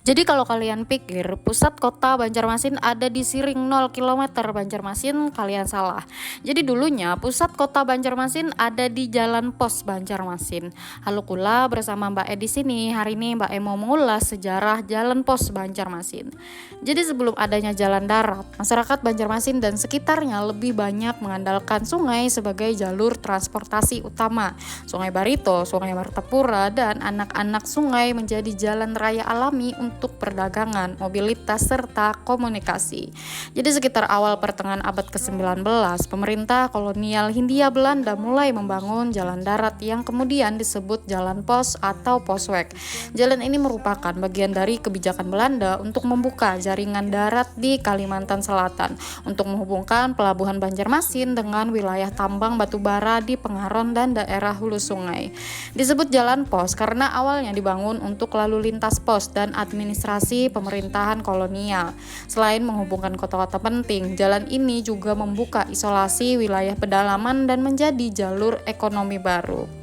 Jadi kalau kalian pikir pusat kota Banjarmasin ada di Siring 0 km Banjarmasin, kalian salah. Jadi dulunya pusat kota Banjarmasin ada di Jalan Pos Banjarmasin. Halo Kula, bersama Mbak E di sini. Hari ini Mbak E mau mengulas sejarah Jalan Pos Banjarmasin. Jadi sebelum adanya jalan darat, masyarakat Banjarmasin dan sekitarnya lebih banyak mengandalkan sungai sebagai jalur transportasi utama. Sungai Barito, Sungai Martapura, dan anak-anak sungai menjadi jalan raya alami untuk perdagangan, mobilitas, serta komunikasi. Jadi sekitar awal pertengahan abad ke-19, pemerintah kolonial Hindia Belanda mulai membangun jalan darat yang kemudian disebut Jalan Pos atau Posweg. Jalan ini merupakan bagian dari kebijakan Belanda untuk membuka jaringan darat di Kalimantan Selatan untuk menghubungkan pelabuhan Banjarmasin dengan wilayah tambang batu bara di Pengaron dan daerah hulu sungai. Disebut Jalan Pos karena awalnya dibangun untuk lalu lintas pos dan administrasi pemerintahan kolonial. Selain menghubungkan kota-kota penting, jalan ini juga membuka isolasi wilayah pedalaman dan menjadi jalur ekonomi baru.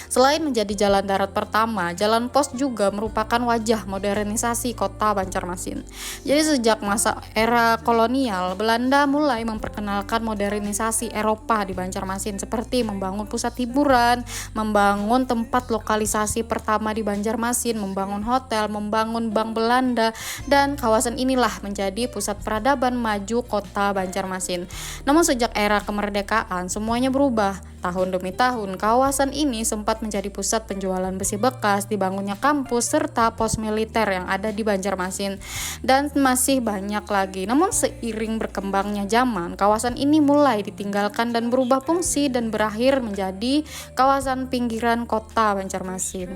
Selain menjadi jalan darat pertama, Jalan Pos juga merupakan wajah modernisasi kota Banjarmasin. Jadi sejak masa era kolonial, Belanda mulai memperkenalkan modernisasi Eropa di Banjarmasin seperti membangun pusat hiburan, membangun tempat lokalisasi pertama di Banjarmasin, membangun hotel, membangun bank Belanda, dan kawasan inilah menjadi pusat peradaban maju kota Banjarmasin. Namun sejak era kemerdekaan, semuanya berubah. Tahun demi tahun, kawasan ini sempat menjadi pusat penjualan besi bekas, dibangunnya kampus, serta pos militer yang ada di Banjarmasin, dan masih banyak lagi. Namun seiring berkembangnya zaman, kawasan ini mulai ditinggalkan dan berubah fungsi dan berakhir menjadi kawasan pinggiran kota Banjarmasin.